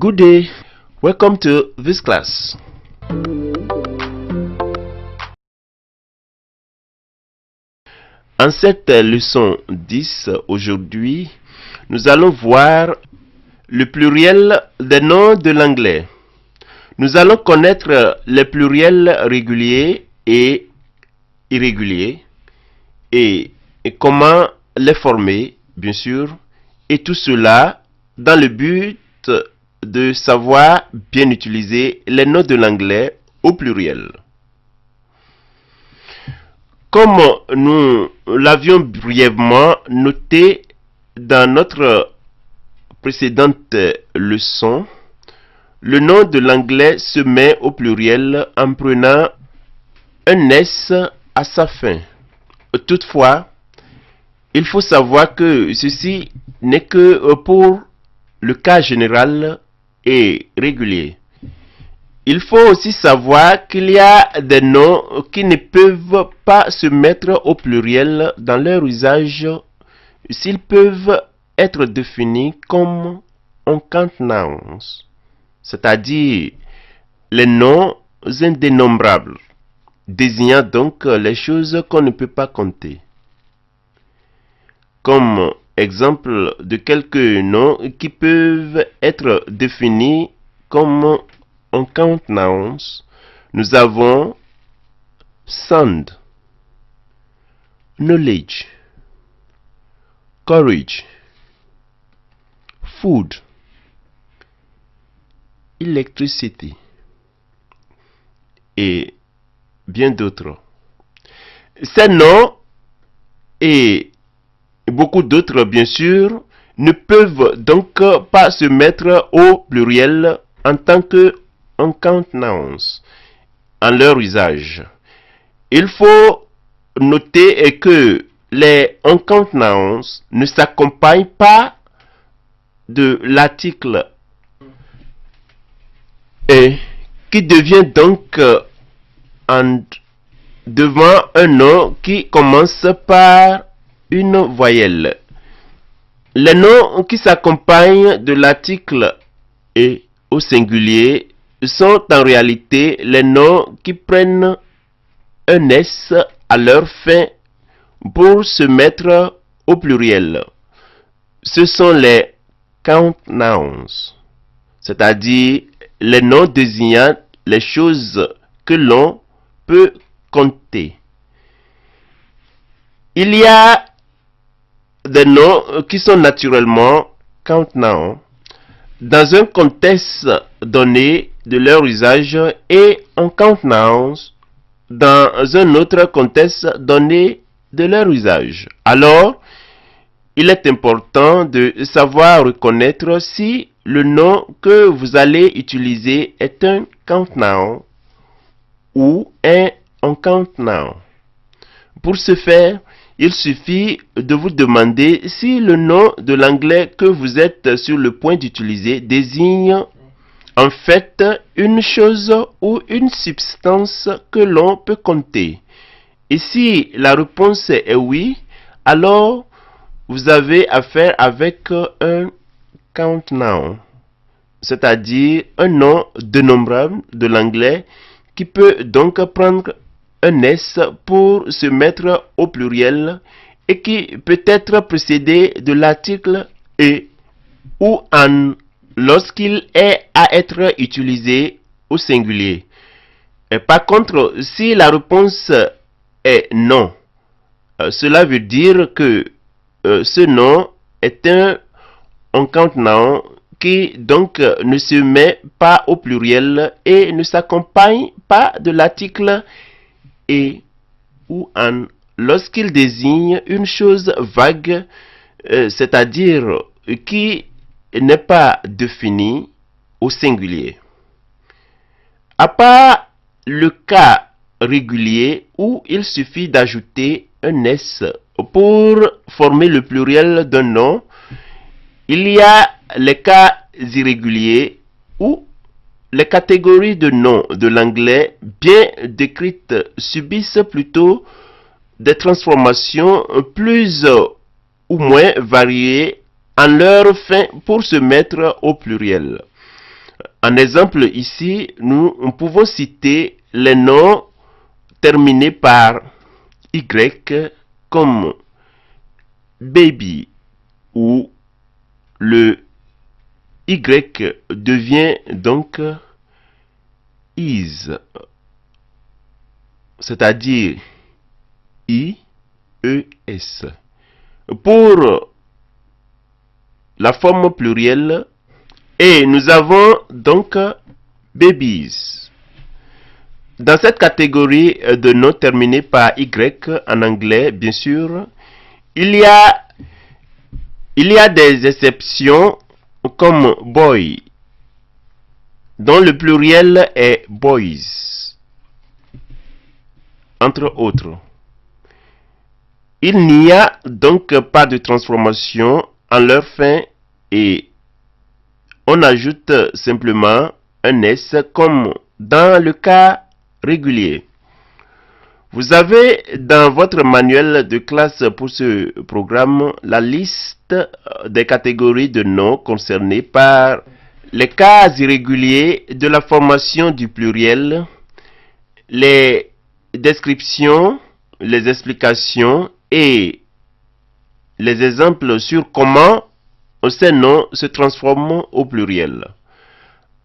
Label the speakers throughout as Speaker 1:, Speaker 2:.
Speaker 1: Good day, welcome to this class. En cette leçon 10, aujourd'hui, nous allons voir le pluriel des noms de l'anglais. Nous allons connaître les pluriels réguliers et irréguliers et comment les former, bien sûr, et tout cela dans le but de savoir bien utiliser les noms de l'anglais au pluriel. Comme nous l'avions brièvement noté dans notre précédente leçon, le nom de l'anglais se met au pluriel en prenant un S à sa fin. Toutefois, il faut savoir que ceci n'est que pour le cas général et régulier. Il faut aussi savoir qu'il y a des noms qui ne peuvent pas se mettre au pluriel dans leur usage s'ils peuvent être définis comme uncount nouns, c'est-à-dire les noms indénombrables, désignant donc les choses qu'on ne peut pas compter. Comme exemple de quelques noms qui peuvent être définis comme uncount nouns, nous avons sound, knowledge, courage, food, electricity et bien d'autres. Ces noms et beaucoup d'autres, bien sûr, ne peuvent donc pas se mettre au pluriel en tant que uncount nouns en leur usage. Il faut noter que les uncount nouns ne s'accompagnent pas de l'article et qui devient donc devant un nom qui commence par une voyelle. Les noms qui s'accompagnent de l'article et au singulier sont en réalité les noms qui prennent un S à leur fin pour se mettre au pluriel. Ce sont les count nouns, c'est-à-dire les noms désignant les choses que l'on peut compter. Il y a des noms qui sont naturellement count nouns dans un contexte donné de leur usage et uncount nouns dans un autre contexte donné de leur usage. Alors, il est important de savoir reconnaître si le nom que vous allez utiliser est un count noun ou un uncount noun. Pour ce faire, il suffit de vous demander si le nom de l'anglais que vous êtes sur le point d'utiliser désigne en fait une chose ou une substance que l'on peut compter. Et si la réponse est oui, alors vous avez affaire avec un count noun, c'est-à-dire un nom dénombrable de l'anglais qui peut donc prendre un S pour se mettre au pluriel et qui peut être précédé de l'article et ou an lorsqu'il est à être utilisé au singulier. Et par contre, si la réponse est non, cela veut dire que ce nom est un uncount noun qui donc ne se met pas au pluriel et ne s'accompagne pas de l'article et ou an lorsqu'il désigne une chose vague, c'est-à-dire qui n'est pas définie au singulier. À part le cas régulier où il suffit d'ajouter un S pour former le pluriel d'un nom, il y a les cas irréguliers où les catégories de noms de l'anglais bien décrites subissent plutôt des transformations plus ou moins variées en leur fin pour se mettre au pluriel. En exemple ici, nous pouvons citer les noms terminés par Y comme baby, où le Y devient donc is, c'est-à-dire I-E-S. Pour la forme plurielle, et nous avons donc babies. Dans cette catégorie de noms terminés par Y en anglais, bien sûr, il y a des exceptions comme boy, dont le pluriel est boys, entre autres. Il n'y a donc pas de transformation en leur fin et on ajoute simplement un S comme dans le cas régulier. Vous avez dans votre manuel de classe pour ce programme la liste des catégories de noms concernés par les cas irréguliers de la formation du pluriel, les descriptions, les explications et les exemples sur comment ces noms se transforment au pluriel.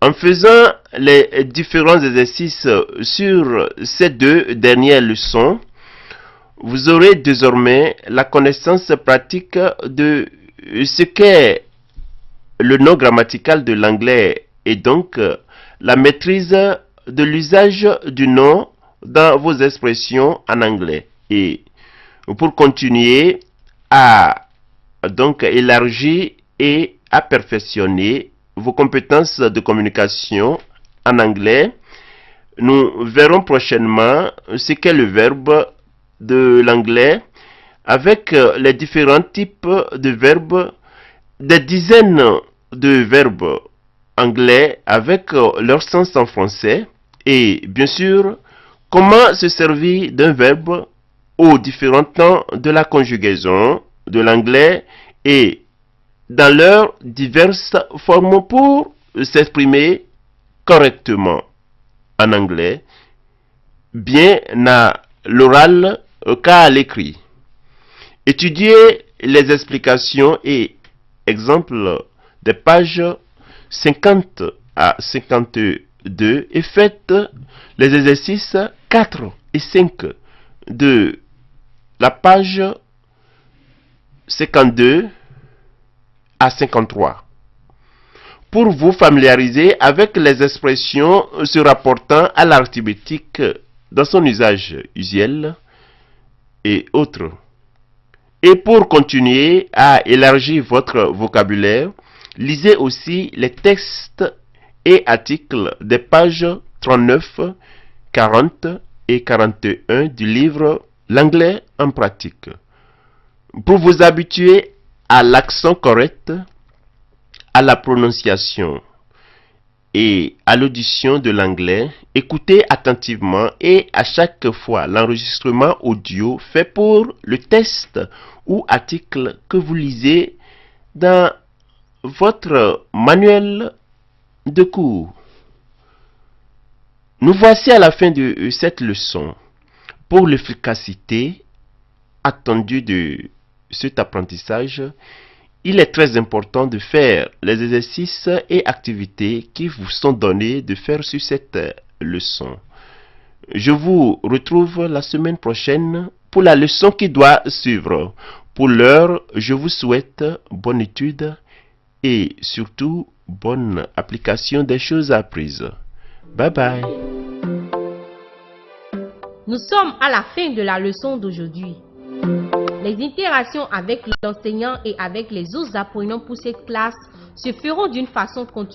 Speaker 1: En faisant les différents exercices sur ces deux dernières leçons, vous aurez désormais la connaissance pratique de ce qu'est le nom grammatical de l'anglais et donc la maîtrise de l'usage du nom dans vos expressions en anglais. Et pour continuer à donc élargir et à perfectionner vos compétences de communication en anglais, nous verrons prochainement ce qu'est le verbe de l'anglais avec les différents types de verbes, des dizaines de verbes anglais avec leur sens en français et bien sûr comment se servir d'un verbe aux différents temps de la conjugaison de l'anglais et dans leurs diverses formes pour s'exprimer correctement en anglais, bien à l'oral qu'à l'écrit. Étudiez les explications et exemples des pages 50 à 52 et faites les exercices 4 et 5 de la page 52 à 53. Pour vous familiariser avec les expressions se rapportant à l'arithmétique dans son usage usuel et autres. Et pour continuer à élargir votre vocabulaire, lisez aussi les textes et articles des pages 39, 40 et 41 du livre L'anglais en pratique. Pour vous habituer à l'accent correct, à la prononciation et à l'audition de l'anglais, écoutez attentivement et à chaque fois l'enregistrement audio fait pour le test ou article que vous lisez dans votre manuel de cours. Nous voici à la fin de cette leçon. Pour l'efficacité attendue de cet apprentissage, il est très important de faire les exercices et activités qui vous sont donnés de faire sur cette leçon. Je vous retrouve la semaine prochaine pour la leçon qui doit suivre. Pour l'heure, je vous souhaite bonne étude et surtout bonne application des choses apprises. Bye bye.
Speaker 2: Nous sommes à la fin de la leçon d'aujourd'hui. Les interactions avec l'enseignant et avec les autres apprenants pour cette classe se feront d'une façon continue.